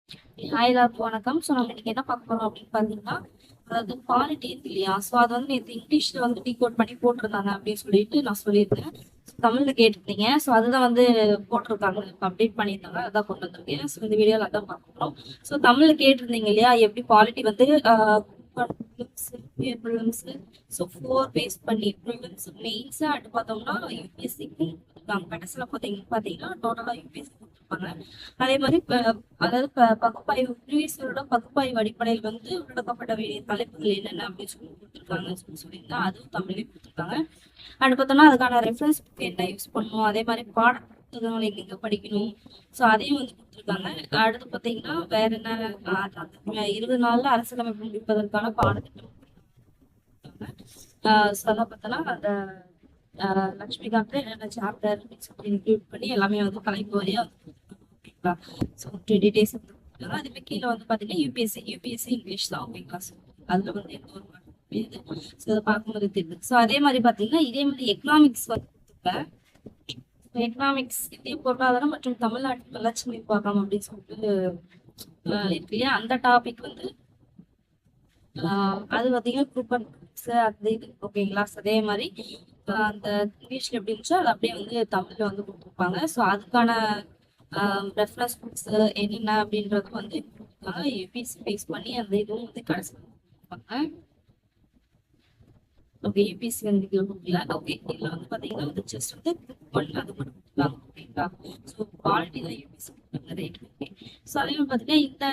Hi எல்லாருக்கும் வணக்கம். So நம்ம இன்னைக்கு என்ன பார்க்க போறோம் அப்படின்னு பார்த்தீங்கன்னா, அதாவது பாலிட்டி இருக்கு இல்லையா? ஸோ அது வந்து நேற்று இங்கிலீஷ்ல வந்து டீகோட் பண்ணி போட்டிருந்தாங்க அப்படின்னு சொல்லிட்டு நான் சொல்லியிருந்தேன். தமிழ்ல கேட்டிருந்தீங்க. ஸோ அதுதான் வந்து போட்டிருக்காங்க. அப்டேட் பண்ணியிருந்தாங்க. அதான் கொண்டு வந்திருக்கேன். ஸோ இந்த வீடியோவில் அதான் பார்க்க போறோம். ஸோ தமிழ்ல கேட்டிருந்தீங்க இல்லையா? எப்படி பாலிட்டி வந்து ப்ரிலிம்ஸ் ஸோ 4 பேஸ் பண்ணி ப்ரிலிம்ஸ் மெயின்ஸ் அடுத்து பார்த்தோம்னா யூபிஎஸ்சிக்கு கடைசியில் பார்த்தீங்கன்னா டோட்டலாக யூபிஎஸ்சி கொடுத்துருப்பாங்க. அதே மாதிரி அதாவது பகுப்பாய்வு ப்ரீவியஸ் இயரோட பகுப்பாய்வு அடிப்படையில் வந்து உள்ளடக்கப்பட வேண்டிய தலைப்புகள் என்னென்ன அப்படின்னு சொல்லி கொடுத்துருக்காங்கன்னு சொல்லியிருந்தா அதுவும் தமிழ்லேயே கொடுத்துருக்காங்க. அடுத்து பார்த்தோம்னா அதுக்கான ரெஃபரன்ஸ் புக் என்ன யூஸ் பண்ணணும், அதே மாதிரி பாட புத்தகங்களை நீங்க படிக்கணும். ஸோ அதையும் வந்து கொடுத்துருக்காங்க. அடுத்து பார்த்தீங்கன்னா வேற என்ன 20 நாள்ல அரசியலமைப்பு முடிப்பதற்கான பாடத்திட்டம் சொல்ல பார்த்தோம்னா அந்த லட்சுமிகாந்த் என்னென்ன சாப்டர் இன்க்ளூட் பண்ணி எல்லாமே வந்து கலைப்பு வழியா ஓகேங்களா. ஸோ 20 டேஸ் அதே மாதிரி கீழே வந்து பார்த்தீங்கன்னா யூபிஎஸ்சி இங்கிலீஷ் தான் ஓகேங்களா. ஸோ அதில் வந்து எந்த ஒரு மாற்றம் ஸோ அதை பார்க்கும்போது தெரியுது. ஸோ அதே மாதிரி பார்த்தீங்கன்னா இதே மாதிரி எக்கனாமிக்ஸ் வந்து கொடுத்துருப்பேன். எக்கனாமிக்ஸ் இந்திய பொருளாதாரம் மற்றும் தமிழ்நாட்டு வளர்ச்சி நிர்வாகம் அப்படின்னு சொல்லிட்டு இருக்கு இல்லையா? அந்த டாபிக் வந்து அது பார்த்தீங்கன்னா குரூப் அந்த இது ஓகேங்களா. அதே மாதிரி அந்த இங்கிலீஷ்ல எப்படி இருந்துச்சோ அது அப்படியே வந்து தமிழ்ல வந்து கொடுத்துருப்பாங்க. ஸோ அதுக்கான ரெஃபரன்ஸ் புக்ஸ் என்னென்ன அப்படின்றது வந்து யூபிஎஸ்சி பேஸ் பண்ணி அந்த இதுவும் வந்து கடைசி கொடுப்பாங்க. ஓகே யூபிஎஸ்சி வந்து கொடுக்கல. ஓகே இதில் வந்து பார்த்தீங்கன்னா வந்து ஜஸ்ட் வந்து பண்ண அது மட்டும் கொடுத்துருக்காங்க ஓகேங்களா. ஸோ குவாலிட்டி தான் யூபிஎஸ்சி ரேட் ஓகே. ஸோ அதே மாதிரி பார்த்தீங்கன்னா இந்த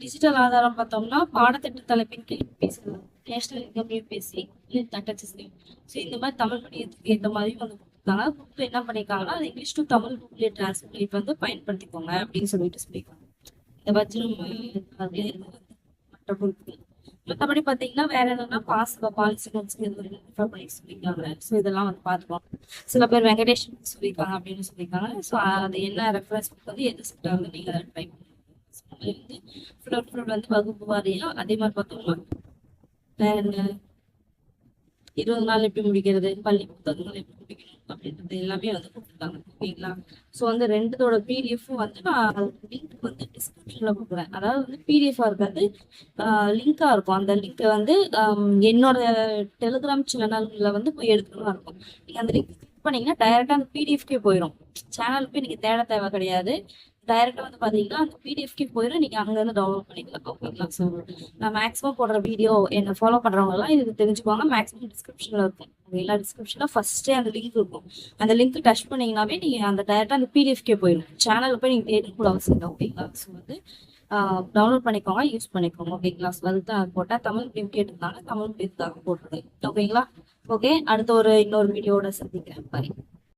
டிஜிட்டல் ஆதாரம் பார்த்தோம்னா பாடத்திட்ட தலைப்பின் கீழ் யூபிஎஸ்சி நேஷனல் இன்கம் யூபிஎஸ்சி தட்டச்சு ஸ்கீம். ஸோ இந்த மாதிரி தமிழ் படிக்கிறதுக்கு ஏற்ற மாதிரி வந்து கொடுத்தாங்க. புக் என்ன பண்ணியிருக்காங்கன்னா அது English to Tamil booklet translate வந்து பயன்படுத்திக்கோங்க அப்படின்னு சொல்லியிருக்காங்க. இந்த வஜ்ரம் அதுலேயே மற்ற பொருட்கள் மற்றபடி பார்த்தீங்கன்னா வேற என்னன்னா பாலிசி நோட்ஸ் பண்ணி சொல்லியிருக்காங்க. ஸோ இதெல்லாம் வந்து பார்த்துக்கலாம். சில பேர் வெங்கடேஷன் சொல்லியிருக்காங்க அப்படின்னு சொல்லியிருக்காங்க. ஸோ அது என்ன ரெஃபரன்ஸ் புக் வந்து எது செட் ஆகுது நீங்கள் அதை ட்ரை பண்ணுங்க. வந்து வகுப்பு வாரியா அதே மாதிரி பார்த்தோம்னா வேற என்ன 20 நாள் எப்படி முடிக்கிறது, பள்ளி புத்தகங்கள் எப்படி முடிக்கணும் அப்படின்றது எல்லாமே வந்து கொடுத்துருக்காங்க ஓகேங்களா. ஸோ வந்து ரெண்டுத்தோட பிடிஎஃப்பும் வந்து நான் லிங்க் வந்து டிஸ்கிரிப்ஷன்ல கொடுக்குறேன். அதாவது வந்து பிடிஎஃபா இருக்காது, லிங்கா இருக்கும். அந்த லிங்க் வந்து என்னோட டெலிகிராம் சேனல்ல வந்து போய் எடுத்துக்கலாம் இருக்கும். நீங்க அந்த லிங்க் கிளிக் பண்ணீங்கன்னா டைரக்டா அந்த பிடிஎஃப்கே போயிடும். சேனல் போய் நீங்க தேட தேவை கிடையாது. டைரக்டா வந்து பாத்தீங்கன்னா அந்த பிடிஎஃப்கே போயிடும். நீங்க அங்க இருந்து டவுன்லோட் பண்ணிக்கலாம் ஓகேங்களா. ஸோ நான் மேக்ஸிமம் போடுற வீடியோ என்ன ஃபாலோ பண்றவங்க எல்லாம் இது தெரிஞ்சுக்குவாங்க. மேக்ஸிமம் டிஸ்கிரிப்ஷன்ல இருக்கும். எல்லா டிஸ்கிரிப்ஷன்ல ஃபர்ஸ்டே அந்த லிங்க் இருக்கும். அந்த லிங்க் டச் பண்ணீங்கன்னாவே நீங்க அந்த டைரக்டா அந்த பிடிஎஃப்கே போயிடும். சேனல்ல போய் நீங்க தேடக்கூட அவசியம் இல்லை ஓகேங்களா. ஸோ வந்து டவுன்லோட் பண்ணிக்கோங்க, யூஸ் பண்ணிக்கோங்க ஓகேங்களா. ஸோ அதுதான் போட்டா தமிழ் மீடியம் கேட்டிருந்தாங்க, தமிழ் மீடியத்துக்காக போட்டுருக்கேன் ஓகேங்களா. ஓகே அடுத்த இன்னொரு வீடியோட சந்திக்கிறேன். பாய்.